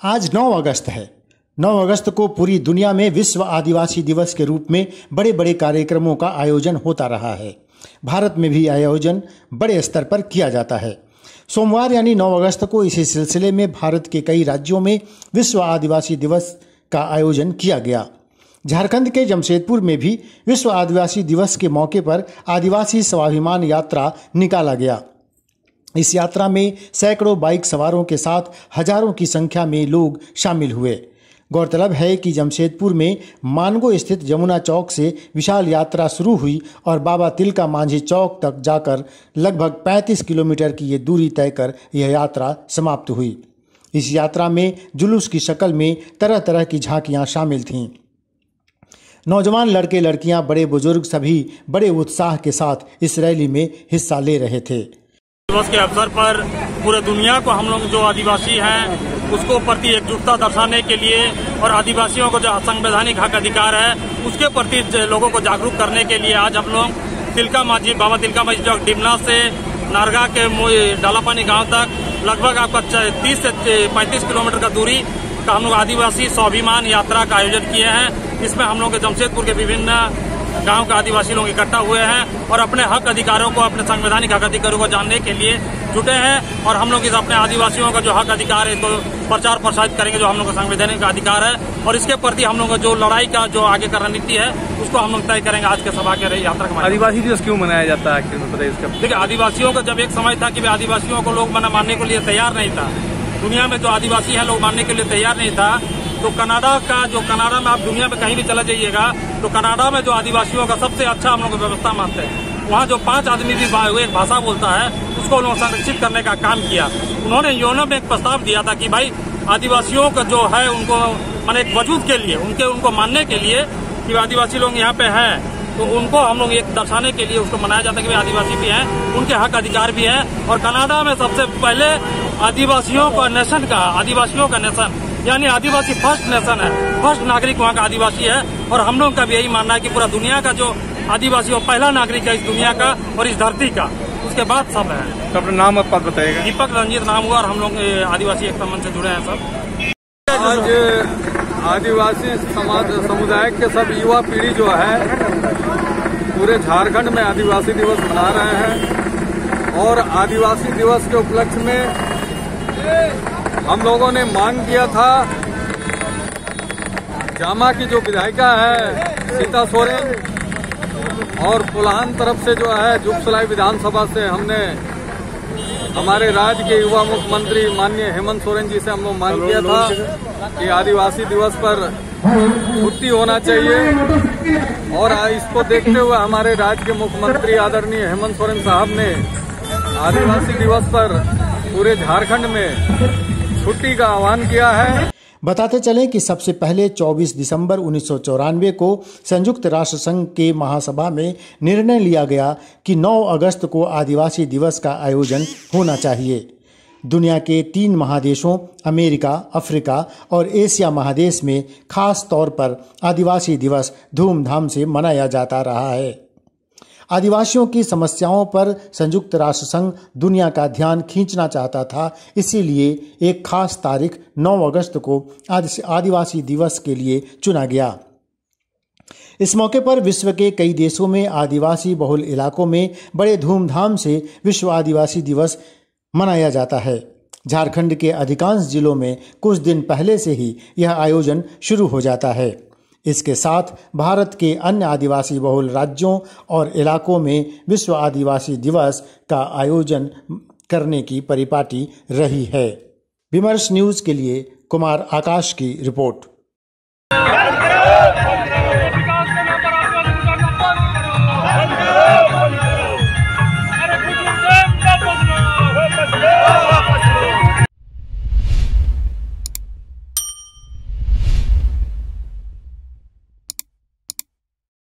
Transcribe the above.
आज 9 अगस्त है। 9 अगस्त को पूरी दुनिया में विश्व आदिवासी दिवस के रूप में बड़े बड़े कार्यक्रमों का आयोजन होता रहा है। भारत में भी आयोजन बड़े स्तर पर किया जाता है। सोमवार यानी 9 अगस्त को इसी सिलसिले में भारत के कई राज्यों में विश्व आदिवासी दिवस का आयोजन किया गया। झारखंड के जमशेदपुर में भी विश्व आदिवासी दिवस के मौके पर आदिवासी स्वाभिमान यात्रा निकाला गया। इस यात्रा में सैकड़ों बाइक सवारों के साथ हजारों की संख्या में लोग शामिल हुए। गौरतलब है कि जमशेदपुर में मानगो स्थित जमुना चौक से विशाल यात्रा शुरू हुई और बाबा तिलका मांझी चौक तक जाकर लगभग 35 किलोमीटर की ये दूरी तय कर यह यात्रा समाप्त हुई। इस यात्रा में जुलूस की शक्ल में तरह तरह की झांकियां शामिल थीं। नौजवान लड़के लड़कियां, बड़े बुजुर्ग सभी बड़े उत्साह के साथ इस रैली में हिस्सा ले रहे थे। दिवस के अवसर पर पूरे दुनिया को हम लोग जो आदिवासी हैं उसको प्रति एकजुटता दर्शाने के लिए और आदिवासियों को जो संवैधानिक हक अधिकार है उसके प्रति लोगों को जागरूक करने के लिए आज हम लोग बाबा तिलका मांझी चौक डिमना से नारगा के डालापानी गांव तक लगभग आपका 30 से 35 किलोमीटर का दूरी का हम लोग आदिवासी स्वाभिमान यात्रा का आयोजन किए हैं। इसमें हम लोग जमशेदपुर के विभिन्न गांव के आदिवासी लोग इकट्ठा हुए हैं और अपने हक अधिकारों को, अपने संवैधानिक हक अधिकारों को जानने के लिए जुटे हैं। और हम लोग इस अपने आदिवासियों का जो हक अधिकार है तो प्रचार प्रसारित करेंगे, जो हम लोग का संवैधानिक अधिकार है और इसके प्रति हम लोग जो लड़ाई का जो आगे का रणनीति है उसको हम लोग तय करेंगे आज के सभा के यात्रा के। आदिवासी दिवस क्यों मनाया जाता है? देखिए, आदिवासियों का जब एक समय था कि आदिवासियों को लोग मानने के लिए तैयार नहीं था, दुनिया में जो आदिवासी है लोग मानने के लिए तैयार नहीं था, तो कनाडा में आप दुनिया में कहीं भी चला जाइएगा तो कनाडा में जो आदिवासियों का सबसे अच्छा हम लोग व्यवस्था मानते हैं। वहाँ जो 5 आदमी भी एक भाषा बोलता है उसको उन्होंने संरक्षित करने का काम किया। उन्होंने यूएन में एक प्रस्ताव दिया था कि भाई आदिवासियों का जो है उनको एक वजूद के लिए उनको मानने के लिए कि आदिवासी लोग यहाँ पे हैं, तो उनको हम लोग एक दर्शाने के लिए उसको मनाया जाता है कि आदिवासी भी हैं, उनके हक अधिकार भी हैं। और कनाडा में सबसे पहले आदिवासियों का नेशन का, आदिवासियों का नेशन यानी आदिवासी फर्स्ट नेशन है, फर्स्ट नागरिक वहाँ का आदिवासी है। और हम लोग का भी यही मानना है कि पूरा दुनिया का जो आदिवासी वो पहला नागरिक है इस दुनिया का और इस धरती का, उसके बाद सब है। तो अपना नाम और पद बताइएगा। दीपक रंजीत नाम हुआ और हम लोग आदिवासी एकता मंच से जुड़े हैं सब। आज आदिवासी समुदाय के सब युवा पीढ़ी जो है पूरे झारखंड में आदिवासी दिवस मना रहे हैं और आदिवासी दिवस के उपलक्ष्य में हम लोगों ने मांग किया था, जामा की जो विधायिका है सीता सोरेन और कोल्हान तरफ से जो है जुगसलाई विधानसभा से हमने हमारे राज्य के युवा मुख्यमंत्री माननीय हेमंत सोरेन जी से हम लोग मांग किया था कि आदिवासी दिवस पर छुट्टी होना चाहिए। और इसको देखते हुए हमारे राज्य के मुख्यमंत्री आदरणीय हेमंत सोरेन साहब ने आदिवासी दिवस पर पूरे झारखंड में छुट्टी का आह्वान किया है। बताते चलें कि सबसे पहले 24 दिसंबर 1994 को संयुक्त राष्ट्र संघ के महासभा में निर्णय लिया गया कि 9 अगस्त को आदिवासी दिवस का आयोजन होना चाहिए। दुनिया के 3 महादेशों अमेरिका, अफ्रीका और एशिया महादेश में खास तौर पर आदिवासी दिवस धूमधाम से मनाया जाता रहा है। आदिवासियों की समस्याओं पर संयुक्त राष्ट्र संघ दुनिया का ध्यान खींचना चाहता था, इसीलिए एक खास तारीख 9 अगस्त को आदिवासी दिवस के लिए चुना गया। इस मौके पर विश्व के कई देशों में आदिवासी बहुल इलाकों में बड़े धूमधाम से विश्व आदिवासी दिवस मनाया जाता है। झारखंड के अधिकांश जिलों में कुछ दिन पहले से ही यह आयोजन शुरू हो जाता है। इसके साथ भारत के अन्य आदिवासी बहुल राज्यों और इलाकों में विश्व आदिवासी दिवस का आयोजन करने की परिपाटी रही है। विमर्श न्यूज़ के लिए कुमार आकाश की रिपोर्ट।